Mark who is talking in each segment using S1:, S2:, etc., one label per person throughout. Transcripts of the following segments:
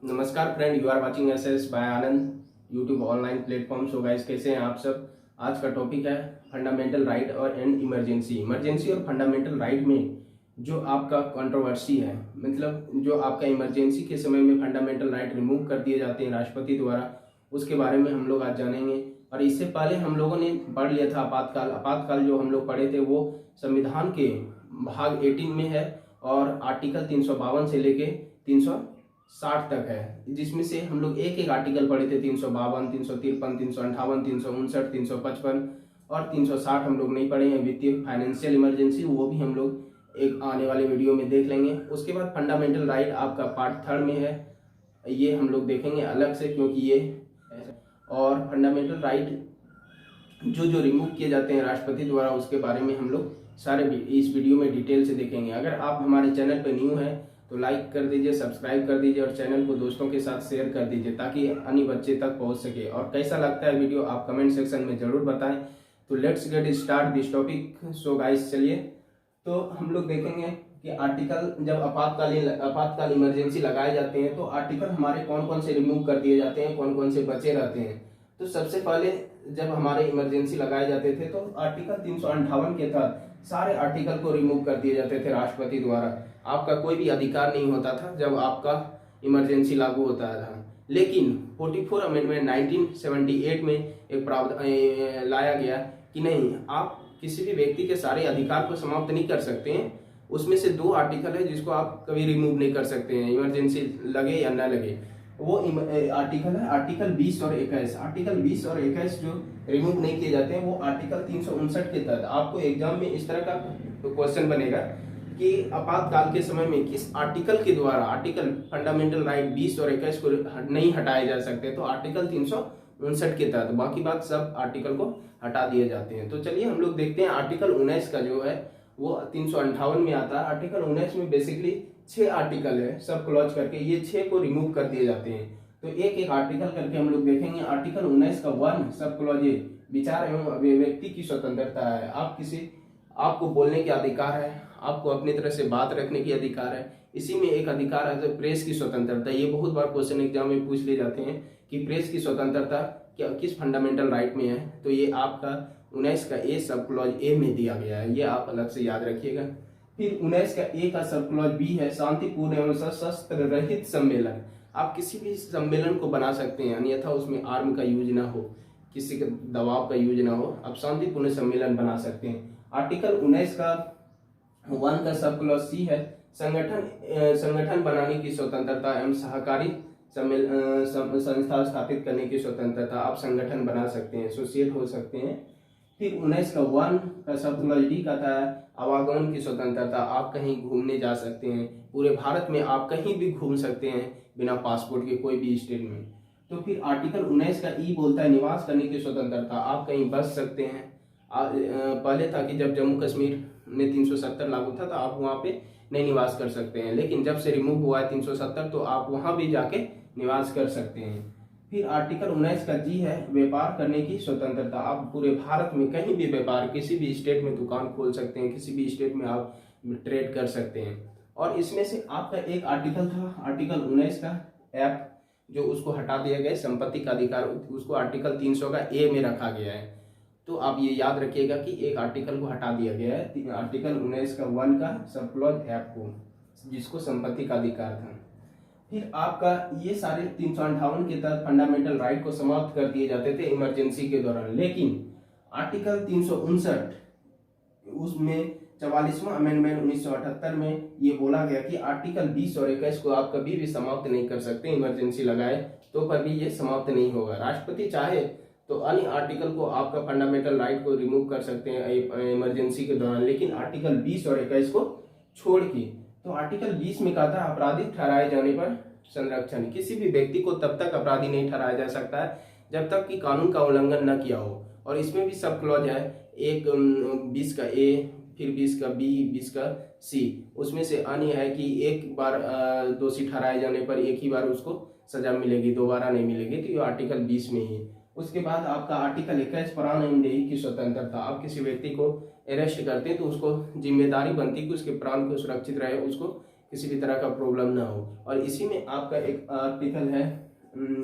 S1: नमस्कार friend, you are watching SS by Anand YouTube online platform. So guys, कैसे हैं आप सब। आज का टॉपिक है फंडामेंटल राइट और एंड इमरजेंसी और फंडामेंटल राइट में जो आपका कंट्रोवर्सी है, मतलब जो आपका इमरजेंसी के समय में फंडामेंटल राइट रिमूव कर दिए जाते हैं राष्ट्रपति द्वारा, उसके बारे में हम लोग आज जानेंगे। और इससे पहले हम लोगों ने पढ़ लिया था आपातकाल जो हम लोग पढ़े थे वो संविधान के भाग 18 में है और आर्टिकल 352 से लेके 360 तक है, जिसमें से हम लोग एक एक आर्टिकल पढ़े थे। 352, 353, 358, 359, 355 और 360 हम लोग नहीं पढ़े हैं। वित्तीय फाइनेंशियल इमरजेंसी वो भी हम लोग एक आने वाले वीडियो में देख लेंगे। उसके बाद फंडामेंटल राइट आपका पार्ट 3 में है, ये हम लोग देखेंगे अलग से, क्योंकि ये और फंडामेंटल राइट जो रिमूव किए जाते हैं राष्ट्रपति द्वारा, उसके बारे में हम लोग सारे इस वीडियो में डिटेल से देखेंगे। अगर आप हमारे चैनल पर न्यू हैं तो लाइक कर दीजिए, सब्सक्राइब कर दीजिए और चैनल को दोस्तों के साथ शेयर कर दीजिए ताकि अन्य बच्चे तक पहुंच सके। और कैसा लगता है वीडियो आप कमेंट सेक्शन में जरूर बताएं। तो let's get start this topic. So guys, चलिए तो हम लोग देखेंगे कि आर्टिकल जब आपातकाल इमरजेंसी लगाए जाते हैं तो आर्टिकल हमारे कौन कौन से रिमूव कर दिए जाते हैं, कौन कौन से बचे रहते हैं। तो सबसे पहले जब हमारे इमरजेंसी लगाए जाते थे तो आर्टिकल 358 के तहत सारे आर्टिकल को रिमूव कर दिए जाते थे राष्ट्रपति द्वारा। आपका कोई भी अधिकार नहीं होता था जब आपका इमरजेंसी लागू होता था। लेकिन 44 अमेंडमेंट 1978 में एक प्रावधान लाया गया कि नहीं, आप किसी भी व्यक्ति के सारे अधिकार को समाप्त नहीं कर सकते हैं। उसमें से 2 आर्टिकल है जिसको आप कभी रिमूव नहीं कर सकते हैं, इमरजेंसी लगे या ना लगे। वो आर्टिकल है आर्टिकल 20 और 21। आर्टिकल 20 और 21 जो रिमूव नहीं किए जाते हैं वो आर्टिकल 359 के तहत। आपको एग्जाम में इस तरह का क्वेश्चन बनेगा कि आपातकाल के समय में किस आर्टिकल के द्वारा आर्टिकल फंडामेंटल राइट 20 और 21 को नहीं हटाए जा सकते, तो आर्टिकल 359 के तहत बाकी बात सब आर्टिकल को हटा दिए जाते हैं। तो चलिए हम लोग देखते हैं आर्टिकल 19 का जो है वो 358 में आता है। आर्टिकल 19 में बेसिकली 6 आर्टिकल है सब क्लॉज करके, ये 6 को रिमूव कर दिए जाते हैं। तो एक एक आर्टिकल करके हम लोग देखेंगे। आर्टिकल 19 का 1 सब क्लॉज विचार एवं अभिव्यक्ति की स्वतंत्रता है। आपको बोलने के अधिकार है, आपको अपनी तरह से बात रखने की अधिकार है। इसी में एक अधिकार है प्रेस की स्वतंत्रता। ये बहुत बार क्वेश्चन एग्जाम में पूछ ले जाते हैं कि प्रेस की स्वतंत्रता क्या किस फंडामेंटल राइट में है, तो ये आपका 19 का ए सब क्लॉज ए में दिया गया है, ये आप अलग से याद रखिएगा। फिर 19 का ए का सब क्लॉज बी है शांतिपूर्ण एवं सशस्त्र रहित सम्मेलन। आप किसी भी सम्मेलन को बना सकते हैं, अन्यथा उसमें आर्म का यूज ना हो, किसी के दबाव का यूज ना हो, आप शांतिपूर्ण सम्मेलन बना सकते हैं। आर्टिकल 19 का 1 का सब क्लॉज सी है संगठन बनाने की स्वतंत्रता एवं सहकारी संस्था स्थापित करने की स्वतंत्रता। आप संगठन बना सकते हैं, एसोसिएट हो सकते हैं। फिर 19 का 1 का सब क्लॉज डी कहता है आवागमन की स्वतंत्रता। आप कहीं घूमने जा सकते हैं, पूरे भारत में आप कहीं भी घूम सकते हैं बिना पासपोर्ट के, कोई भी स्टेट में। तो फिर आर्टिकल 19 का ई बोलता है निवास करने की स्वतंत्रता। आप कहीं बस सकते हैं। पहले था कि जब जम्मू कश्मीर में 370 लागू था तो आप वहाँ पे नहीं निवास कर सकते हैं, लेकिन जब से रिमूव हुआ है 370 तो आप वहाँ भी जाके निवास कर सकते हैं। फिर आर्टिकल 19 का जी है व्यापार करने की स्वतंत्रता। आप पूरे भारत में कहीं भी व्यापार, किसी भी स्टेट में दुकान खोल सकते हैं, किसी भी स्टेट में आप ट्रेड कर सकते हैं। और इसमें से आपका एक आर्टिकल था आर्टिकल 19 का एफ, जो उसको हटा दिया गया, संपत्ति का अधिकार, उसको आर्टिकल 300 का ए में रखा गया है। तो आप ये याद रखिएगा कि एक आर्टिकल को हटा दिया गया है, आर्टिकल 19 का 1 का सब क्लॉज एफ को, जिसको संपत्ति का अधिकार था। फिर आपका ये सारे 358 के तहत फंडामेंटल राइट को समाप्त कर दिए जाते थे इमरजेंसी के दौरान। लेकिन आर्टिकल 359 उसमें 44वां अमेंडमेंट 1978 में ये बोला गया कि आर्टिकल 20 और 21 को आप कभी भी समाप्त नहीं कर सकते, इमरजेंसी लगाए तो कभी ये समाप्त नहीं होगा। राष्ट्रपति चाहे तो अन्य आर्टिकल को आपका फंडामेंटल राइट को रिमूव कर सकते हैं इमरजेंसी के दौरान, लेकिन आर्टिकल 20 और 21 को छोड़ के। तो आर्टिकल 20 में कहा था आपराधिक ठहराए जाने पर संरक्षण। किसी भी व्यक्ति को तब तक अपराधी नहीं ठहराया जा सकता है जब तक कि कानून का उल्लंघन न किया हो। और इसमें भी सब क्लॉज है, एक 20 का ए, फिर 20 का बी, 20 का सी। उसमें से अन्य है कि एक बार दोषी ठहराए जाने पर एक ही बार उसको सजा मिलेगी, दोबारा नहीं मिलेगी, तो ये आर्टिकल 20 में ही। उसके बाद आपका आर्टिकल 21 प्राणदेही की स्वतंत्रता। आप किसी व्यक्ति को अरेस्ट करते हैं तो उसको जिम्मेदारी बनती है कि उसके प्राण को सुरक्षित रहे, उसको किसी भी तरह का प्रॉब्लम ना हो। और इसी में आपका एक आर्टिकल है,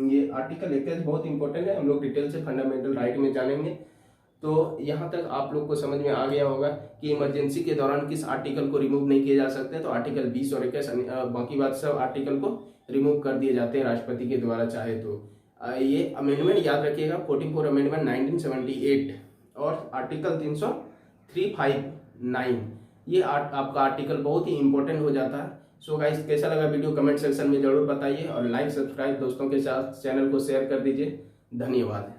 S1: ये आर्टिकल 21 बहुत इंपॉर्टेंट है, हम लोग डिटेल से फंडामेंटल राइट में जानेंगे। तो यहाँ तक आप लोग को समझ में आ गया होगा कि इमरजेंसी के दौरान किस आर्टिकल को रिमूव नहीं किए जा सकते। तो आर्टिकल 20 और 21, बाकी बात सब आर्टिकल को रिमूव कर दिए जाते हैं राष्ट्रपति के द्वारा चाहे तो। ये अमेंडमेंट याद रखिएगा, 44 अमेंडमेंट 1978 और आर्टिकल 359, ये आपका आर्टिकल बहुत ही इंपॉर्टेंट हो जाता है। सो गाइस, कैसा लगा वीडियो कमेंट सेक्शन में जरूर बताइए और लाइक सब्सक्राइब दोस्तों के साथ चैनल को शेयर कर दीजिए। धन्यवाद।